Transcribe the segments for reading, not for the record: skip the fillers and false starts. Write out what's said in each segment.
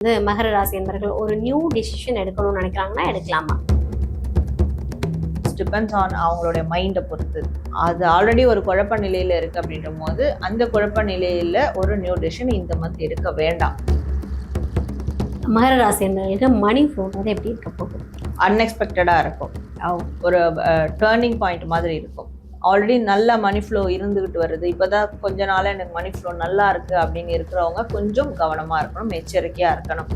மகர ராசி என்பவர்கள் ஒரு நியூ டிசிஷன் எடுக்கணும்னு நினைக்கிறாங்கன்னா எடுக்கலாமா? டிபெண்ட்ஸ் ஆன் அவங்களுடைய மைண்டை பொறுத்து. அது ஆல்ரெடி ஒரு குழப்ப நிலையில இருக்கு அப்படின்ற போது அந்த குழப்ப நிலையில ஒரு நியூ டிசிஷன் இந்த மந்த் எடுக்க வேண்டாம். மகர ராசி என்பவர்களுக்கு மணி ஃப்ளோ வந்து எப்படி இருக்க போகுது? அன்எக்ஸ்பெக்டடா இருக்கும். ஒரு டேர்னிங் பாயிண்ட் மாதிரி இருக்கும். ஆல்ரெடி நல்ல மணி ஃப்ளோ இருந்துகிட்டு வருது, இப்போதான் கொஞ்ச நாளாக எனக்கு மணி ஃப்ளோ நல்லா இருக்கு அப்படின்னு இருக்கிறவங்க கொஞ்சம் கவனமா இருக்கணும், எச்சரிக்கையா இருக்கணும்.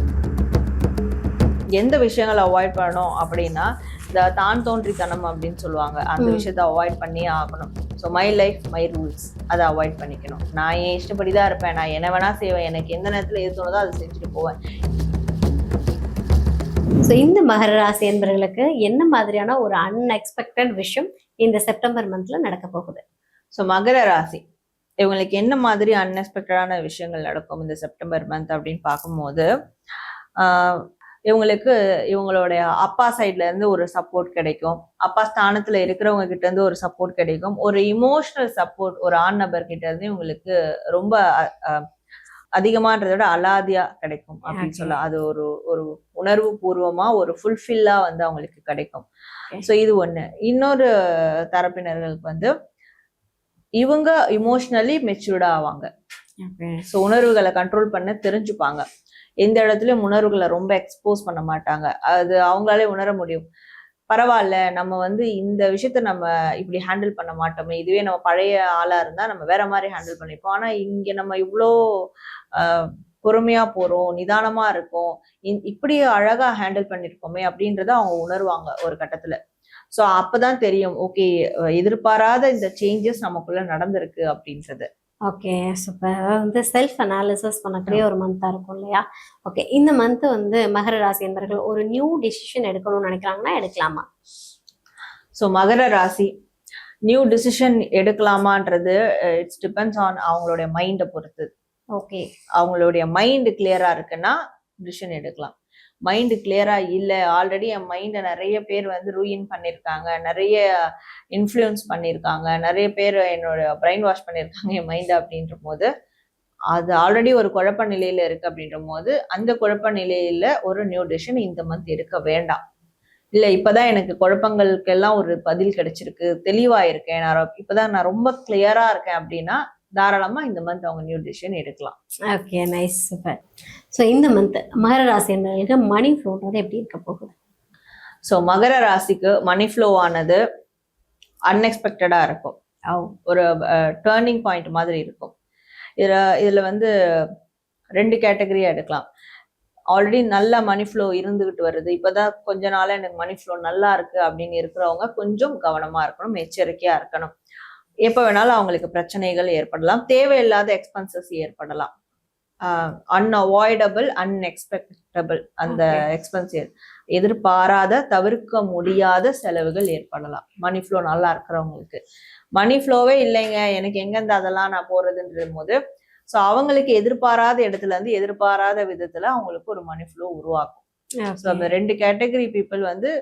எந்த விஷயங்களை அவாய்ட் பண்ணணும் அப்படின்னா இந்த தான் தோன்றித்தனம் அப்படின்னு சொல்லுவாங்க, அந்த விஷயத்த அவாய்ட் பண்ணியே ஆகணும். So my life my rules, அதை அவாய்ட் பண்ணிக்கணும். நான் என் இஷ்டப்படி தான் இருப்பேன், நான் என்ன வேணா செய்வேன், எனக்கு எந்த நேரத்தில் எது தோணுதோ அதை செஞ்சுட்டு போவேன். ஸோ இந்த மகர ராசி என்பவர்களுக்கு என்ன மாதிரியான ஒரு அன்எக்ஸ்பெக்டட் விஷயம் இந்த செப்டம்பர் மந்த்ல நடக்க போகுது? ஸோ மகர ராசி இவங்களுக்கு என்ன மாதிரி அன்எக்ஸ்பெக்டடான விஷயங்கள் நடக்கும் இந்த செப்டம்பர் மந்த் அப்படின்னு பார்க்கும்போது, இவங்களுக்கு இவங்களுடைய அப்பா சைட்ல இருந்து ஒரு சப்போர்ட் கிடைக்கும், அப்பா ஸ்தானத்துல இருக்கிறவங்க கிட்ட இருந்து ஒரு சப்போர்ட் கிடைக்கும், ஒரு இமோஷனல் சப்போர்ட் ஒரு ஆண் நபர் கிட்ட இருந்து இவங்களுக்கு ரொம்ப அதிகமான்றத விட அலாதியா கிடைக்கும் அப்படின்னு சொல்லலாம். அது ஒரு ஒரு உணர்வு பூர்வமா ஒரு ஃபுல்ஃபில்லா வந்து அவங்களுக்கு கிடைக்கும். ஸோ இது ஒண்ணு. இன்னொரு தரப்பினர்களுக்கு வந்து இவங்க இமோஷனலி மெச்சூர்டா ஆவாங்க. ஸோ உணர்வுகளை கண்ட்ரோல் பண்ண தெரிஞ்சுப்பாங்க. எந்த இடத்துலயும் உணர்வுகளை ரொம்ப எக்ஸ்போஸ் பண்ண மாட்டாங்க. அது அவங்களாலே உணர முடியும். பரவாயில்ல, நம்ம வந்து இந்த விஷயத்த நம்ம இப்படி ஹேண்டில் பண்ண மாட்டோமே, இதுவே நம்ம பழைய ஆளா இருந்தா நம்ம வேற மாதிரி ஹேண்டில் பண்ணிப்போம். ஆனா இங்க நம்ம இவ்வளோ பொறுமையா போறோம், நிதானமா இருக்கோம், இப்படி அழகா ஹேண்டில் பண்ணிருக்கோமே அப்படின்றத அவங்க உணர்வாங்க ஒரு கட்டத்துல. ஸோ அப்பதான் தெரியும், ஓகே எதிர்பாராத இந்த சேஞ்சஸ் நமக்குள்ள நடந்திருக்கு அப்படின்றது. Okay, super. வந்து செல்ஃப் அனாலிசிஸ் பண்ணக்கூடிய ஒரு மந்த்தாக இருக்கும் இல்லையா? ஓகே, இந்த மந்த் வந்து மகர ராசி என்பவர்கள் ஒரு நியூ டிசிஷன் எடுக்கணும்னு நினைக்கிறாங்கன்னா எடுக்கலாமா? ஸோ மகர ராசி நியூ டிசிஷன் எடுக்கலாமான்றது இட்ஸ் டிபெண்ட்ஸ் ஆன் அவங்களுடைய மைண்டை பொறுத்து. ஓகே, அவங்களுடைய மைண்டு கிளியரா இருக்குன்னா டிசிஷன் எடுக்கலாம். மைண்டு கிளியரா இல்லை, ஆல்ரெடி என் மைண்டை நிறைய பேர் வந்து ரூயின் பண்ணியிருக்காங்க, நிறைய இன்ஃப்ளூயன்ஸ் பண்ணியிருக்காங்க, நிறைய பேர் என்னோட பிரெயின் வாஷ் பண்ணியிருக்காங்க என் மைண்டை அப்படின்ற போது, அது ஆல்ரெடி ஒரு குழப்ப நிலையில இருக்கு அப்படின்ற போது அந்த குழப்ப நிலையில ஒரு நியூ டிசிஷன் இந்த மந்த் எடுக்க வேண்டாம். இல்லை இப்பதான் எனக்கு குழப்பங்களுக்கெல்லாம் ஒரு பதில் கிடைச்சிருக்கு, தெளிவா இருக்கேன், இப்பதான் நான் ரொம்ப கிளியரா இருக்கேன் அப்படின்னா தாராளமா இந்த மந்த் அவங்க நியூ டிசிஷன் எடுக்கலாம். Okay, nice, super. ஸோ இந்த மந்த் மகர ராசி என்பவர்களுக்கு மணி ஃப்ளோ வந்து எப்படி இருக்க போகுது? ஸோ மகர ராசிக்கு மணி ஃப்ளோ ஆனது அன்எக்ஸ்பெக்டடா இருக்கும். ஒரு டேர்னிங் பாயிண்ட் மாதிரி இருக்கும். இதுல வந்து ரெண்டு கேட்டகரியா எடுக்கலாம். ஆல்ரெடி நல்ல மணி ஃப்ளோ இருந்துகிட்டு வருது, இப்பதான் கொஞ்ச நாளா எனக்கு மணி ஃப்ளோ நல்லா இருக்கு அப்படின்னு இருக்கிறவங்க கொஞ்சம் கவனமா இருக்கணும், எச்சரிக்கையா இருக்கணும். எப்ப வேணாலும் அவங்களுக்கு பிரச்சனைகள் ஏற்படலாம், தேவையில்லாத எக்ஸ்பென்சஸ் ஏற்படலாம். அன்அவாய்டபிள் அன்எக்ஸ்பெக்டபிள் அந்த எக்ஸ்பென்சிவ், எதிர்பாராத தவிர்க்க முடியாத செலவுகள் ஏற்படலாம் மணி ஃப்ளோ நல்லா இருக்கிறவங்களுக்கு. மணி ஃப்ளோவே இல்லைங்க எனக்கு எங்கேருந்து அதெல்லாம் நான் போறதுன்ற போது, ஸோ அவங்களுக்கு எதிர்பாராத இடத்துல இருந்து எதிர்பாராத விதத்துல அவங்களுக்கு ஒரு மணி ஃப்ளோ உருவாக்கும். ஸோ அந்த ரெண்டு கேட்டகரி பீப்புள் வந்து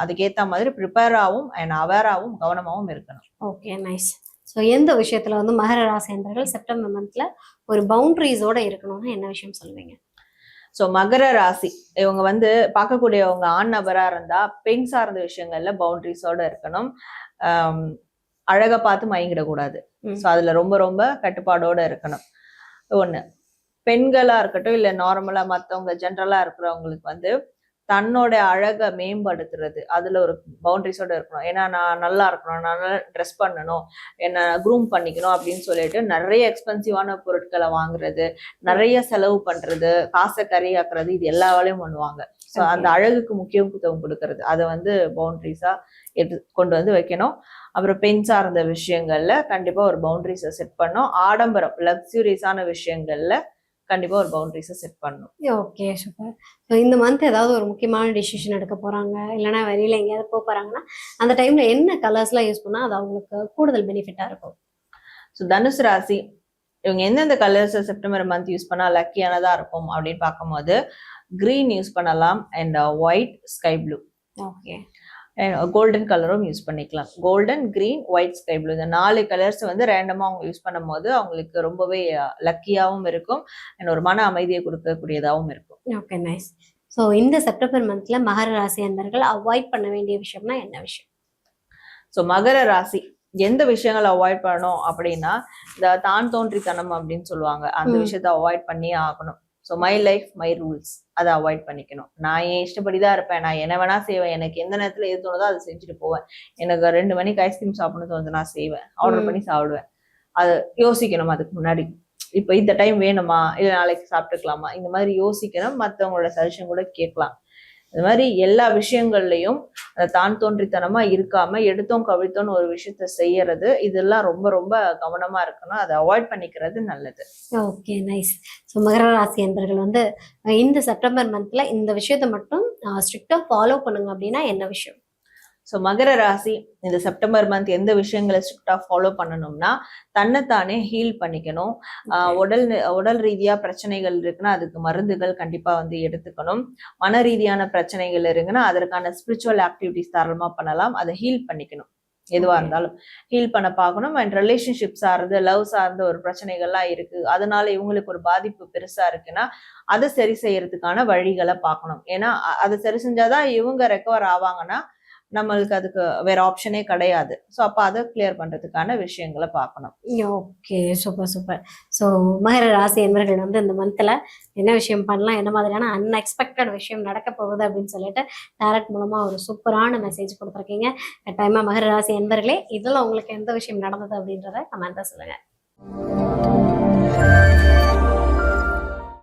அதுக்கேற்ற மாதிரி ப்ரிப்பேராகவும் அண்ட் அவேராகவும் கவனமாகவும் இருக்கணும். Okay, nice. ஸோ எந்த விஷயத்துல வந்து மகர ராசி என்பவர்கள் செப்டம்பர் மந்த்ல ஒரு பவுண்டரிஸோட இருக்கணும்னா என்ன விஷயம் சொல்லுவீங்க? ஸோ மகர ராசி இவங்க வந்து பார்க்கக்கூடியவங்க ஆண் நபரா இருந்தா பெண் சார்ந்த விஷயங்கள்ல பவுண்டரிஸோட இருக்கணும். அழகை பார்த்து மயங்கிடக்கூடாது. ஸோ அதுல ரொம்ப ரொம்ப கட்டுப்பாடோட இருக்கணும். ஒண்ணு, பெண்களா இருக்கட்டும் இல்ல நார்மலா மற்றவங்க ஜென்ரலா இருக்கிறவங்களுக்கு வந்து தன்னோட அழகை மேம்படுத்துறது அதுல ஒரு பவுண்டரிஸோட இருக்கணும். ஏன்னா நான் நல்லா இருக்கணும், நான் நல்லா ட்ரெஸ் பண்ணணும், என்ன க்ரூம் பண்ணிக்கணும் அப்படின்னு சொல்லிட்டு நிறைய எக்ஸ்பென்சிவான பொருட்களை வாங்குறது, நிறைய செலவு பண்றது, காசை கரியாக்குறது, இது எல்லா வேலையும் பண்ணுவாங்க. ஸோ அந்த அழகுக்கு முக்கியத்துவம் கொடுக்கறது, அதை வந்து பவுண்டரிஸா கொண்டு வந்து வைக்கணும். அப்புறம் பெண் சார்ந்த விஷயங்கள்ல கண்டிப்பா ஒரு பவுண்டரிஸை செட் பண்ணணும். ஆடம்பரம் லக்ஸுரியஸான விஷயங்கள்ல கண்டிப்பா ஒரு பவுண்டரிஸை செட் பண்ணணும். Okay, super. ஸோ இந்த மந்த் ஏதாவது ஒரு முக்கியமான டிசிஷன் எடுக்க போறாங்க, இல்லைன்னா வெளியில எங்கேயாவது போக போறாங்கன்னா அந்த டைம்ல என்ன கலர்ஸ்லாம் யூஸ் பண்ணா அது அவங்களுக்கு கூடுதல் பெனிஃபிட்டா இருக்கும்? ஸோ தனுசு ராசி இவங்க எந்தெந்த கலர்ஸ் செப்டம்பர் மந்த் யூஸ் பண்ணா லக்கியானதா இருக்கும் அப்படின்னு பார்க்கும்போது கிரீன் யூஸ் பண்ணலாம் and white, sky blue. Okay. Golden கலரும் யூஸ் பண்ணிக்கலாம். Golden, green, white, sky blue இந்த 4 கலர்ஸ் வந்து ரேண்டமா அவங்க யூஸ் பண்ணும்போது அவங்களுக்கு ரொம்பவே லக்கியாவும் இருக்கும் அண்ட் ஒரு மன அமைதியை கொடுக்கக்கூடியதாகவும் இருக்கும். Okay, nice. ஸோ இந்த செப்டம்பர் மந்த்ல மகர ராசி அன்பர்கள் அவாய்ட் பண்ண வேண்டிய விஷயம்னா என்ன விஷயம்? ஸோ மகர ராசி எந்த விஷயங்களை அவாய்ட் பண்ணணும் அப்படின்னா, இந்த தான் தோன்றித்தனம் அப்படின்னு சொல்லுவாங்க, அந்த விஷயத்த அவாய்ட் பண்ணியே ஆகணும். So my life my rules, அதை அவாய்ட் பண்ணிக்கணும். நான் என் இஷ்டப்படிதான் இருப்பேன், நான் என்ன வேணா செய்வேன், எனக்கு எந்த நேரத்துல எது தோணுதோ அதை செஞ்சுட்டு போவேன். எனக்கு 2 மணிக்கு ஐஸ்கிரீம் சாப்பிடணும் தோணுது, நான் செய்வேன், ஆர்டர் பண்ணி சாப்பிடுவேன். அதை யோசிக்கணும் அதுக்கு முன்னாடி, இப்போ இந்த டைம் வேணுமா இல்லை நாளைக்கு சாப்பிட்டுக்கலாமா, இந்த மாதிரி யோசிக்கணும். மற்றவங்களோட சஜஷன் கூட கேட்கலாம். இந்த மாதிரி எல்லா விஷயங்கள்லையும் தான் தோன்றித்தனமா இருக்காம எடுத்தோம் கவிழ்த்தோன்னு ஒரு விஷயத்த செய்யறது, இதெல்லாம் ரொம்ப ரொம்ப கவனமா இருக்கணும். அதை அவாய்ட் பண்ணிக்கிறது நல்லது. Okay, nice. ஸோ மகர ராசி அன்பர்கள் வந்து இந்த செப்டம்பர் மந்த்ல இந்த விஷயத்த மட்டும் ஸ்ட்ரிக்டா ஃபாலோ பண்ணுங்க அப்படின்னா என்ன விஷயம்? ஸோ மகர ராசி இந்த செப்டம்பர் மந்த் எந்த விஷயங்களை ஸ்ட்ரிக்டா ஃபாலோ பண்ணணும்னா, தன்னைத்தானே ஹீல் பண்ணிக்கணும். உடல் ரீதியா பிரச்சனைகள் இருக்குன்னா அதுக்கு மருந்துகள் கண்டிப்பா வந்து எடுத்துக்கணும். மன ரீதியான பிரச்சனைகள் இருக்குன்னா அதற்கான ஸ்பிரிச்சுவல் ஆக்டிவிட்டிஸ் தாராளமா பண்ணலாம். அதை ஹீல் பண்ணிக்கணும். எதுவா இருந்தாலும் ஹீல் பண்ண பார்க்கணும். அண்ட் ரிலேஷன்ஷிப் சார்ந்து லவ் சார்ந்த ஒரு பிரச்சனைகள்லாம் இருக்கு, அதனால இவங்களுக்கு ஒரு பாதிப்பு பெருசா இருக்குன்னா அதை சரி செய்யறதுக்கான வழிகளை பார்க்கணும். ஏன்னா அதை சரி செஞ்சாதான் இவங்க ரெக்கவர் ஆவாங்கன்னா நம்மளுக்கு அதுக்கு வேற ஆப்ஷனே கிடையாது. ஸோ அப்போ அதை கிளியர் பண்றதுக்கான விஷயங்களை பார்க்கணும். Okay, super super. ஸோ மகர ராசி என்பவர்கள் வந்து இந்த மந்த்ல என்ன விஷயம் பண்ணலாம், என்ன மாதிரியான அன்எக்ஸ்பெக்டட் விஷயம் நடக்க போகுது அப்படின்னு சொல்லிட்டு டைரக்ட் மூலமா ஒரு சூப்பரான மெசேஜ் கொடுத்துருக்கீங்க. கட்டாயமா மகர ராசி என்பவர்களே, இதில் உங்களுக்கு எந்த விஷயம் நடந்தது அப்படின்றத கமெண்ட்ல சொல்லுங்க.